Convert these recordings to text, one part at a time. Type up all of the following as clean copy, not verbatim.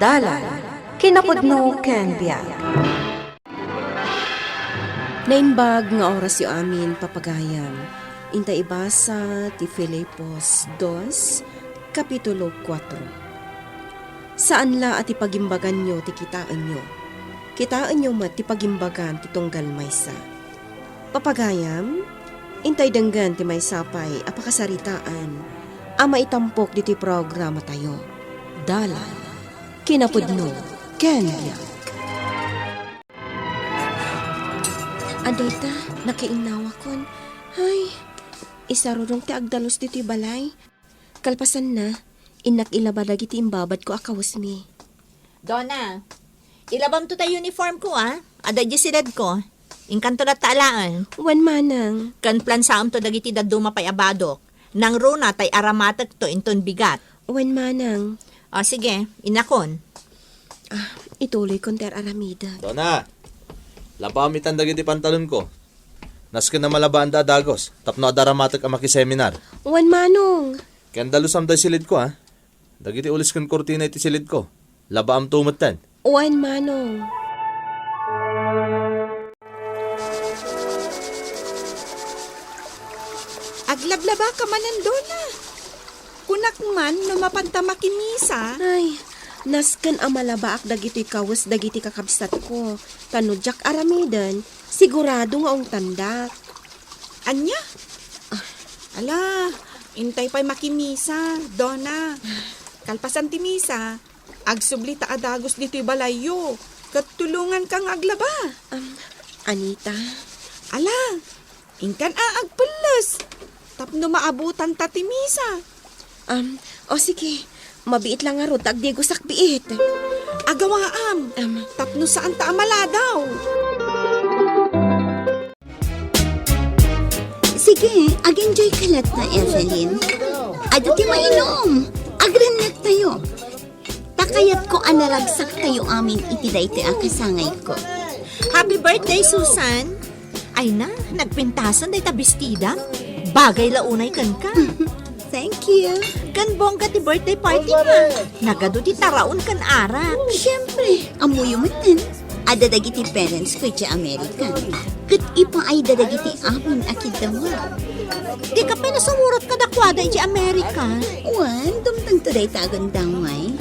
Dalan, kinapudno ken biag. Naimbag nga oras yu amin papagayam. Inta ibasa ti Filipos 2, Kapitulo 4. Saan la at ipagimbagan nyo ti kitaan nyo? Kitaan nyo mat ti pagimbagan ti tunggal maysa. Papagayam, intay denggan ti may sapay apakasaritaan. Ama itampok di ti programa tayo. Dalan, kinapudno, ken biag. Adayta, nakiinawa kon. Ay, isarurong ti agdalos dito balay. Kalpasan na, inak ilabadag iti imbabad ko akawas mi. Donna, ilabam to tayo uniform ko Ada di silad ko. Inkanto na taalaan. Wan manang. Kan plan saam to dagiti daduma pay abadok. Nang runa tay aramatek to inton bigat. Wan manang. Sige, inakon. Ituloy kon ter aramida. Donna, labamitan dagiti pantalon ko. Nasken na malabaan da dagos. Tapno adaramatek ang makiseminar. Wan manong. Ken dalusam da silid ko Dagiti ulis kon kortina iti silid ko. Labaam tumatan. Wan manong. Aglablaba ka manan, Donna. Kunak man no mapantamakinisa. Ay, nasken amalabaak dagiti kawas dagiti kakabsat ko. Tanudjak aramidan, sigurado nga ong tandak. Anya? Ala, intay pa'y makimisa, Donna. Kalpasan ti misa, agsubli ta adagos dito'y balayo. Katulungan kang aglaba. Anita, Ala, ingkan agpulos. Tapno maabutan ta ti misa. o sige, mabiit lang nga ro, tagdi gusak biit. Agawaam, tapno saan ta amala daw. Sige, ag-enjoy ka lahat na, Evelyn. Ado ti mainom. Agranat tayo. Takayat ko anaragsak tayo amin itiday ti akasangay ko. Happy birthday, Susan. Ay na, nagpintasan day ta bestida. Bagay launay kan ka. Thank you. Kan bongga ti birthday party nga. Nagado ti taraon kan arak. Siyempre, amuyo matan. Ada dagiti parents ko iti Amerika. Kat ipa ay dadagiti amin akid dawa. Di ka pinasumurot ka dakwada iti Amerika. Wan, dumtang today tagon damay.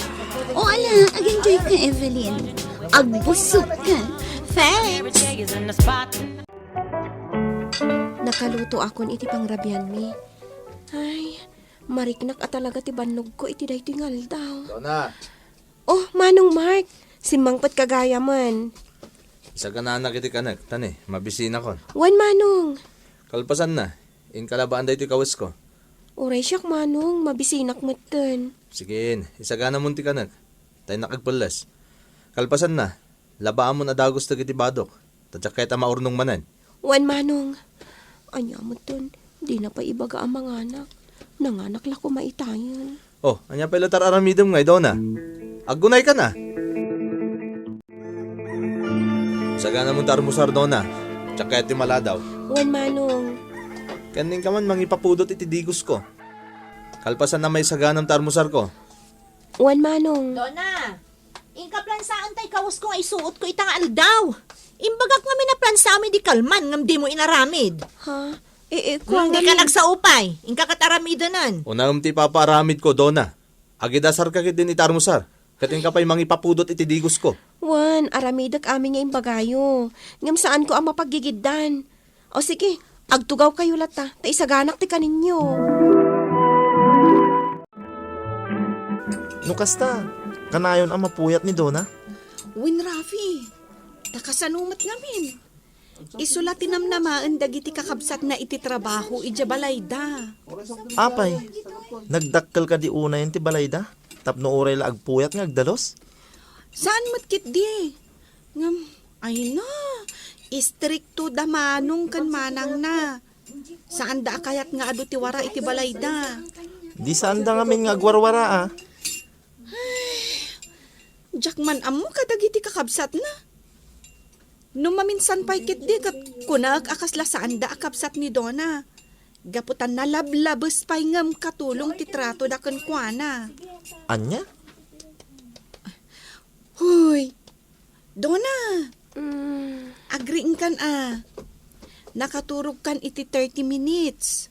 O ala, ag-enjoy ka, Evelyn. Agbusog ka. Thanks. Nakaluto akon iti pangrabian mi. Ay, mariknak at talaga ti banog ko iti daytoy ngaldaw. Donna, Oh, manong Mark, simangpat kagaya man. isa ka na anak iti kanak. Tani, mabisina kon. Wan manong. Kalpasan na, in kalabaan da iti kawas ko. Uray siyak manong, mabisinak matan. Sige, isa ka na munti kanak. Tayo nakagpalas. Kalpasan na, labaan mo na dagos dagiti badok. Tadyak kahit maurnong manan. Wan manong. Anya mo ton, di na pa ibaga ang mga anak. Nanganak la ko maitayan. Oh, anya pa ilatar aramidom nga, Donna. Aggunay ka na. Saga na mong tarmusar, Donna. Tsaka iti maladaw. Wan manong. Kaning ka man mangipapudot iti digos ko. Kalpasan na may saganang tarmusar ko. Wan manong. Donna, inka plan saan tay kawas ko nga isuot ko itang aldaw. Imbagak nga minaplan sa amin di kalman ngam di mo inaramid. Ha? Kung di ka nagsaupay, inka kataramidanan. Unang ti papaaramid ko, Donna. Agidasar ka kit din itarmusar. Kating ka pa'y mangipapudot iti digos ko. Wan, aramidak amin nga imbagayo. Ngam saan ko ang mapagigiddan. O sige, agtugaw kayo lata. Ta isaganak ti kaninyo. No kasta, kanayon ang mapuyat ni Donna. Win Rafi, takasanumat ngamin. Isula tinamnamaan dagiti kakabsat na iti trabaho iti balayda. Apay, nagdakkel ka di una yun ti balayda. Tapno oray la agpuyat nga agdalos. Saan matkit di? Ngam, ay na, istrikto da manong kan manang na. Saan da kayat nga adu ti wara iti balayda? Di saan da ngamin nga agwarwara Jakman amo kadagiti kakabsat na. Numaminsan pa'y kit di kat kunag akasla saan da akabsat ni Donna. Gaputan na lablabes pa'y ngam katulong ti trato da kan kuana. Anya? Dona, Mm, agriin kan Nakaturog kan iti 30 minutes.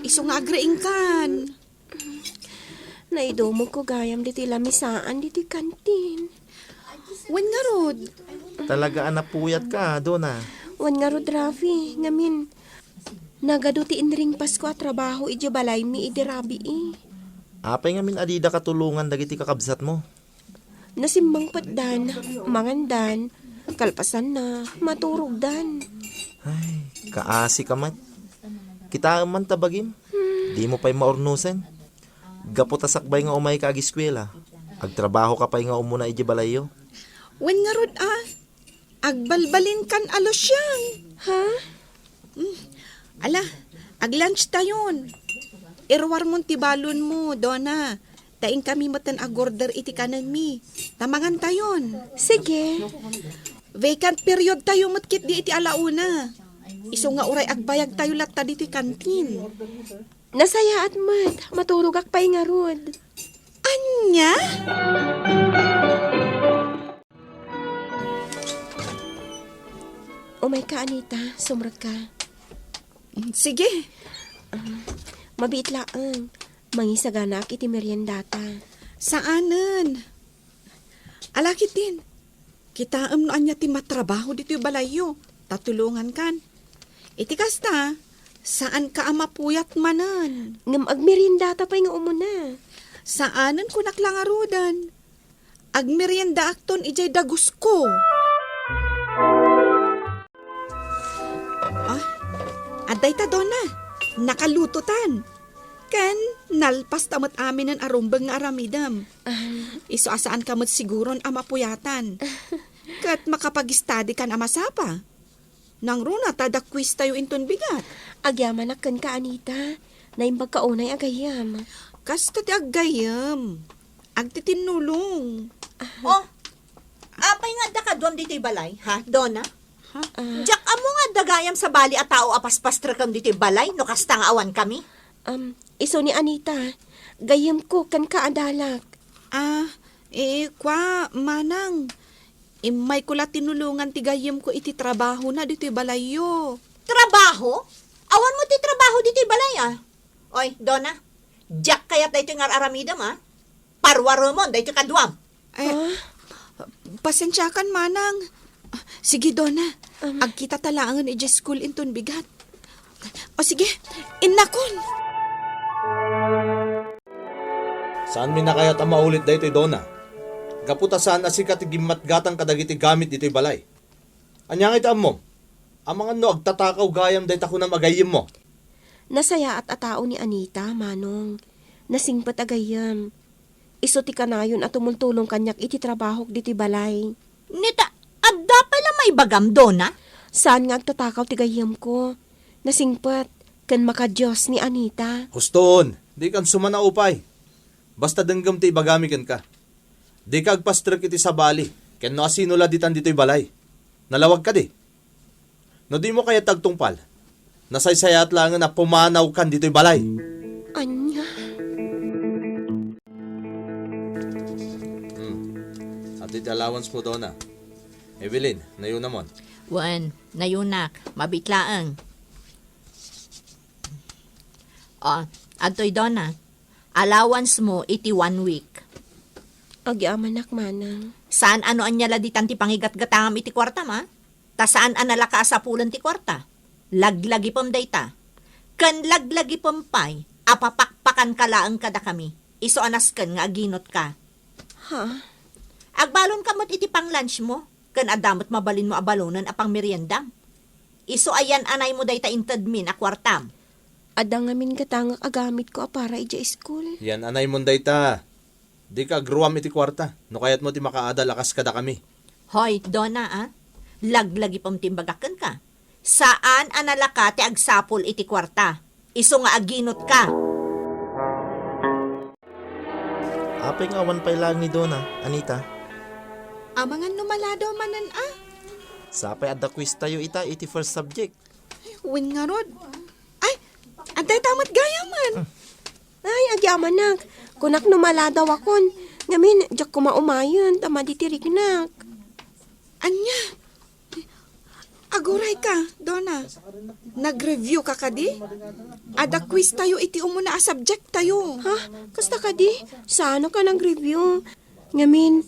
Iso nga agriin kan. naidumog ko gayam diti lamisaan diti kantin. Wen nga rod. Talaga napuyat ka, Dona. Wan nga rod, Rafi, ngamin. Nagaduti inring Pasko at trabaho iti balay mi iti rabi Apay nga min adida katulungan dagiti kakabsat mo. Nasimbang patdan, mangandan, kalpasan na, maturugdan. Ay, kaasi ka man. Kita man tabagim. Di mo pa'y maornusen. Gapot asakbay nga umay ka agiskwela. Agtrabaho ka pa'y nga umuna iti balayo. Wen nga rod agbalbalin kan alosyan. Ha? Ala, ag-lunch tayon. Irwar mon ti balon mo, Dona. Taing kami matan agorder iti kanan mi. Tamangan tayon. Sige. Vacant period tayo matkit di iti alauna. Iso nga uray agbayag tayo latta diti kantin. Nasaya at mat, maturog ak pa'y nga rod. Anya? Umay ka, Anita, sumrot ka. Sige. Mabitlaan, mangisaganak iti meriendata. Saanan? Alakit din. Kita no anya ti matrabaho dito yung balayo. Tatulungan kan. Iti kasta, saan ka amapuyat manan? Ngam agmeriendata pa'y nga umuna. Saanan ko naklangarudan? Agmerienda akton ijay dagus ko. Aday ta, Dona. Nakalututan. Ken, nalpas tamot amin ng arumbang nga aramidam. Iso asaan kamot siguron amapuyatan. Kat makapag-study kan amasapa. Nang runa, tadakwis tayo inton bigat. Agyaman akan ka, Anita. Naimbag kaunay agayam. Kasta ti aggayam. Agtitinulong. Oh, apay nga da ka doon dito'y balay, ha, Dona? Diyak amo nga dagayam sa bali at tao apaspastra kam dito'y balay, no kastang awan kami. Iso ni Anita, gayam ko kan kaadalak. Kwa, manang. Imay ko la tinulungan ti gayam ko iti trabaho na dito'y balayo. Trabaho? Awan mo ti trabaho dito'y balay, ah. Oy, Dona, diyak kayat da ito'y aramidam, ah. Parwaro mo, da ito'y kaduam. Pasensyakan, manang. Sige, Dona. Agkita talangan iti school inton bigat. O sige, inakon. Saan mi nakayat ang maulit daytoy, Dona? Gaputa saan asikat gimatgatang kadagiti gamit dito'y balay. Anyang itaan mo? Ang mga no agtatakaw gayam dayta ko na magayim mo. Nasaya at atao ni Anita, Manong. Nasingpat agayam. Iso ti kanayon at tumultulong kanyak iti trabaho diti balay. Nita, adda pala may bagam, Dona? Saan nga agtatakaw ti gayam ko? Nasingpat, kan makadyos ni Anita. Huston, di kan sumana upay. Basta denggam ti ibagami kan ka. Di ka agpastrak iti sa bali. Ken no asinula ditan dito'y balay. Nalawag ka di. No di mo kaya tagtungpal. Nasaysayat lang na pumanaw kan dito'y balay. Anya? At iti allowance mo, Dona. Evelyn, nayo namon. Wan, nayunak, mabitlaang. Adtoy, Dona, allowance mo iti 1 week. Agyaman Manang. Saan ano anyala di tanti pangigat-gatangam iti kwarta, ma? Ta saan anala ka asapulan ti kwarta? Laglagi pam dayta. Kan laglagi pam pay, apapakpakan ka laang kada kami. Iso anas kan nga aginot ka. Ha? Agbalon ka mo't iti pang lunch mo. Kan adamot mabalin mo abalonan apang meriendam. Iso ayan anay mo dayta intadmin a kwartam. Adang amin katangak agamit ko para ija school. Yan, anay mon dayta. Di ka agruam iti kwarta. No kayat mo ti makaada lakas kada kami. Hoy, Dona, ah. Laglagi pam timbagakan ka. Saan anala ka ti agsapol iti kwarta? Iso nga aginot ka. Apay nga awan pay lang ni Dona, Anita. Amangan numalado manan Sapay adda quiz tayo iti first subject. Win nga rod. Ay, aday tamat gayaman. Ay, agyaman Kunak numaladaw akon. Ngamin, jak kumaumayon, tama ditirignak. Anya? Aguray ka, Donna. Nag-review ka kadi? Ada quiz tayo, iti umuna a subject tayo. Ha? Kasta ka di? Sa ano ka nag-review? Ngamin,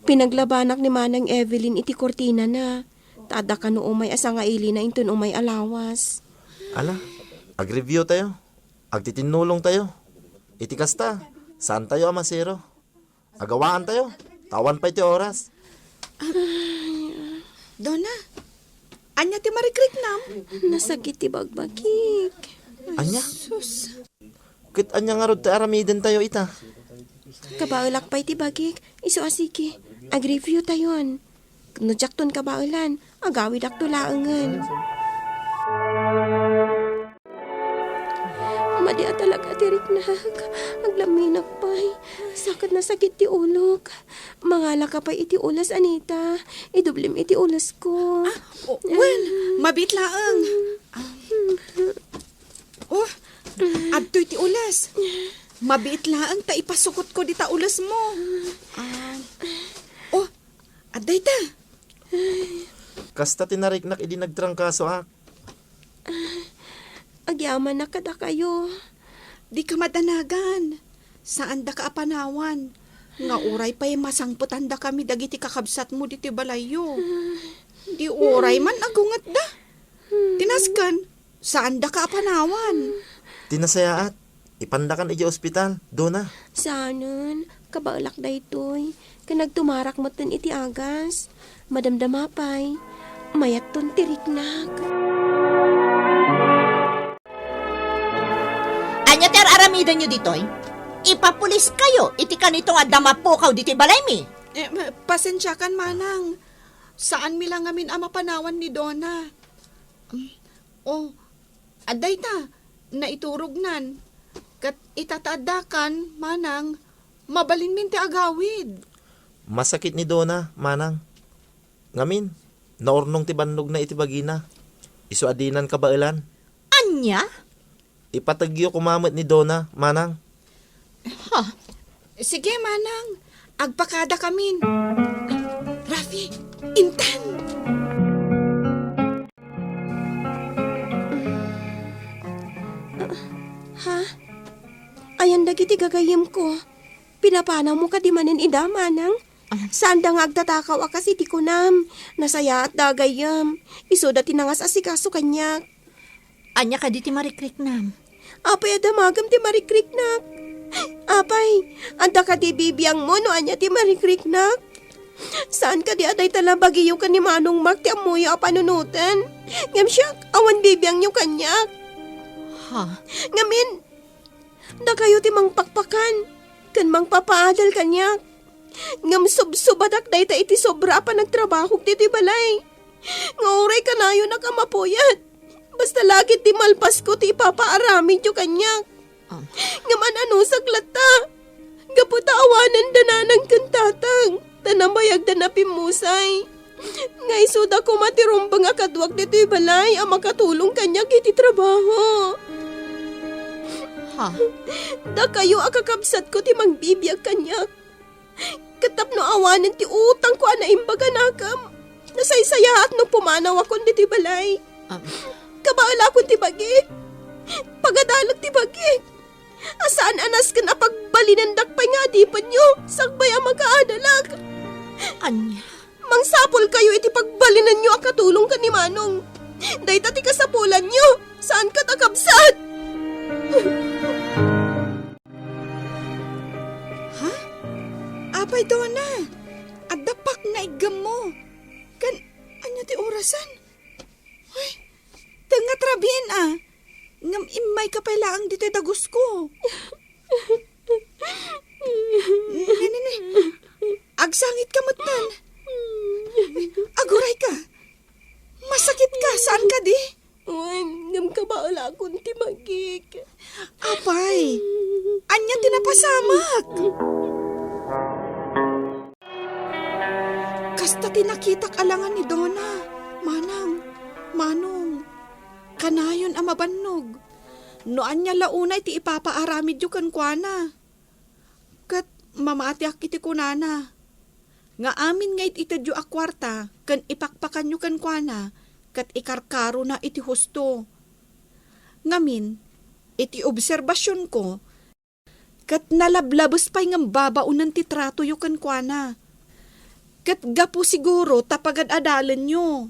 pinaglabanak ni Manang Evelyn iti kortina na. Tada ka no umay asa nga ili na intun umay alawas. Ala, ag-review tayo. Agtitinulong tayo. Iti kasta, saan tayo amasero? Agawaan tayo. Tawan pa iti oras. Donna, anya ti marikrek nam? Nasagit ti bagbagik. Anya? Sus. Kit anya nga rod ta aramiden tayo ita. Kabaulak pa iti bagik. Iso asiki. Ag-review tayon. No jakton kabaulan. Agawid ak tulaangan. Madi talaga tirik na. Aglaminak pa'y. Sakit na sakit ti ulok. Mangala ka pa iti ulas, Anita. Idublim iti ulas ko. Well, mabit laang. Oh, adto iti ulas. Mabit laang ta ipasukot ko di ta ulas mo. Oh, aday ta. Kasta tinariknak idi nagtrangkaso ak. Agyaman na kada kayo. Di ka madanagan. Saan da ka apanawan? Nga uray pa'y masangputan da kami dagiti kakabsat mo diti balayo. Di uray man agungat da. Tinaskan, saan da ka apanawan? Tinasayaat. Ipandakan iji ospital. Dona. Saanon, kabaulak da ito'y. Kanagtumarak mo ton iti agas. Madamdamapay. Mayat ton tiriknak. Anya ter aramida nyo ditoy? Ipapulis kayo, iti kanito nga damapukaw diti balay mi. Pasensya kan manang. Saan mi lang amin ama panawan ni Donna? Oh, aday ta, naiturugnan. Kat itatadakan, manang, mabalin min ti agawid. Masakit ni Dona, manang. Ngamin, naornong ti bannog na iti bagina. Isu adinan kabailan. Anya? Ipatagyo kumamot ni Dona, manang. Ha? Sige, manang. Agpakada kamin. Rafi, intan. Ha? Ayan dagiti gagayim ko. Pinapanaw mo ka di manin ida, manang. Saan da nga agtatakaw akas iti kunam. Nasaya at dagayam. Iso dati nangas asikaso kanyak. Anya ka diti marikrik nam. Apay adamagam ti marikriknak. Apay, anda ka di bibiyang mo no anya ti marikriknak. Saan ka di aday talabagiyo ka ni Manong Mark ti amuyo a panunutan? Ngam siyak, awan bibiyang nyo kanyak. Ha? Ngamin, da kayo ti mangpakpakan. Kan mangpapaadal kanyak. Ngam subsubadak day ta iti sobra pa nagtrabaho ti balay. Nga oray ka na yun nakamapuyat. Basta lagi ti malpas ko ti ipapaaramid yung kanyak. Ngaman ano saglat ta. Gaputa awanan dananang kantatang. Tanamayag da napimusay. Nga isuda ko matirumbang akadwag dito balay ang makatulong kanyak iti trabaho. Ha? Da kayo akakabsat ko ti magbibiyag kanyak. Katap no awanan ti utang ko ana imbaga nakam. Nasaysaya at no pumanaw akon dito balay. Kabaala ko ti bagik. Pagadalag ti bagik. Asaan anas ka na pagbalinandak pa nga dipan nyo. Sakbay ang magkaadalag. Anya? Mangsapol kayo iti pagbalinan nyo ang katulong ka ni Manong. Day tati kasapulan nyo. Saan ka takabsat? Ha? Apay, Donna. Adapak na igam mo. Kan, anya ti orasan? Uy, tanga trabin Ngam imay ka pala ang dito dagos ko. Nene, agsangit ka matan. Aguray ka. Masakit ka, saan ka di? Ngam ka ba ala akong timagik? Apay, anya tinapasamak. Kasta tinakitak alangan ni Donna. Manong, kanayon ang mabannog. Noan niya launay ti ipapaaramid yu kan kuana. Kat mamatiak iti kunana. Nga amin nga itadyo a kwarta, kan ipakpakan nyo kan kuana, kat ikarkaro na iti husto. Ngamin, iti obserbasyon ko, kat nalablabos pa'y nga babaunan ti trato yu kan kuana. Kat gapo siguro tapagad adalan nyo.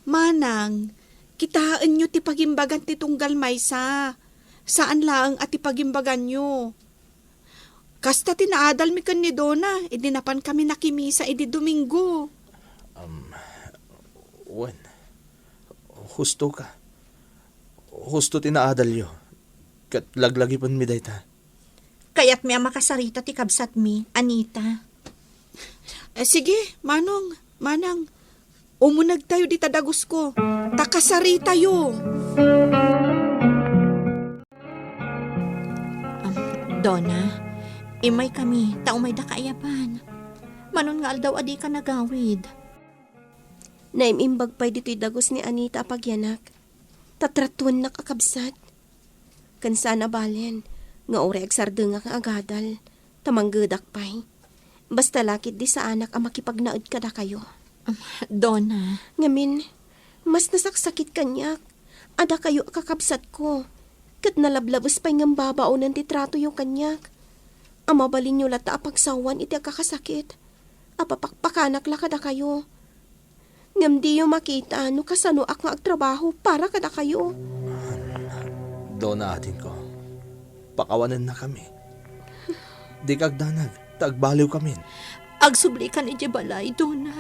Manang, kitaan nyo ti pagimbagan ti tunggal maysa. Saan lang at ti pagimbagan nyo? Kasta tinaadal mi kan ni Donna, idinapan kami nakimisa idi Domingo. Wen, husto ka. Husto tinaadal yo. Kat laglagi pon mi dayta. Kaya't may makasarita ti kabsat mi, Anita. Sige, Manang. Umunag tayo di tadagos ko. Takasari tayo. Donna, imay kami, tao may dakaayapan. Manon nga aldaw adi ka nagawid. Naimimbag pa'y dito'y dagos ni Anita pagyanak. Tatratuan na kakabsat. Kansa na balen, nga ore agsarde nga agadal. Tamanggedak pa'y. Basta lakit di sa anak ang makipagnaod kada kayo. Donna, Ngamin, mas nasaksakit kanyak. Ada kayo kakabsat ko. Kat nalablabas pa'y ngam babaunan ti trato yung kanyak. Amabalin nyo lata apagsawan iti kakasakit. Apapakpakanak la kada kayo. Ngam di yung makita no kasano ak nga agtrabaho para kada kayo. Doon na atin ko. Pakawanan na kami. Di kagdanag, tagbaliw kami. agsubli ka ni Jebalay, Donna.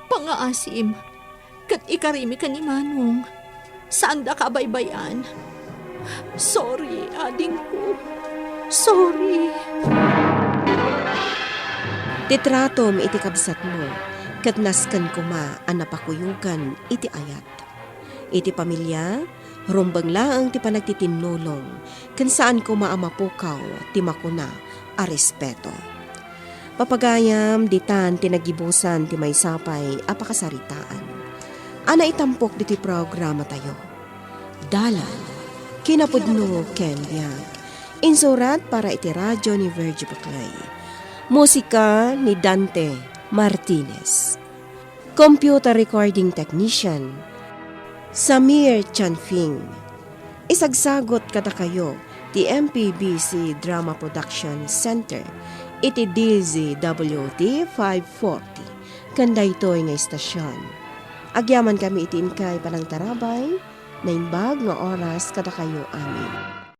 Pangaasim, kat ikarimi ka ni Manong. Saan da ka baybayan? Sorry, ading ko. Sorry. Titratom iti kabsat mo, kat naskan kuma anapakuyugan iti ayat. Iti pamilya, rumbang laang ti panagtitinulong, kan saan kuma amapukaw ti makuna a respeto. Papagayam ditan tinagibusan ti maysapay apakasaritaan. Ana itampok diti programa tayo. Dalan, kinapudno ken biag. Insurat para iti radyo ni Virgie Buclay. Musika ni Dante Martinez. Computer recording technician Samir Chanfing. Isagsagot kada kayo ti MPBC Drama Production Center iti DZWT 540 kanday ito'y nga istasyon. Agyaman kami itin kay Panang Tarabay na imbag nga oras kada kayo amin.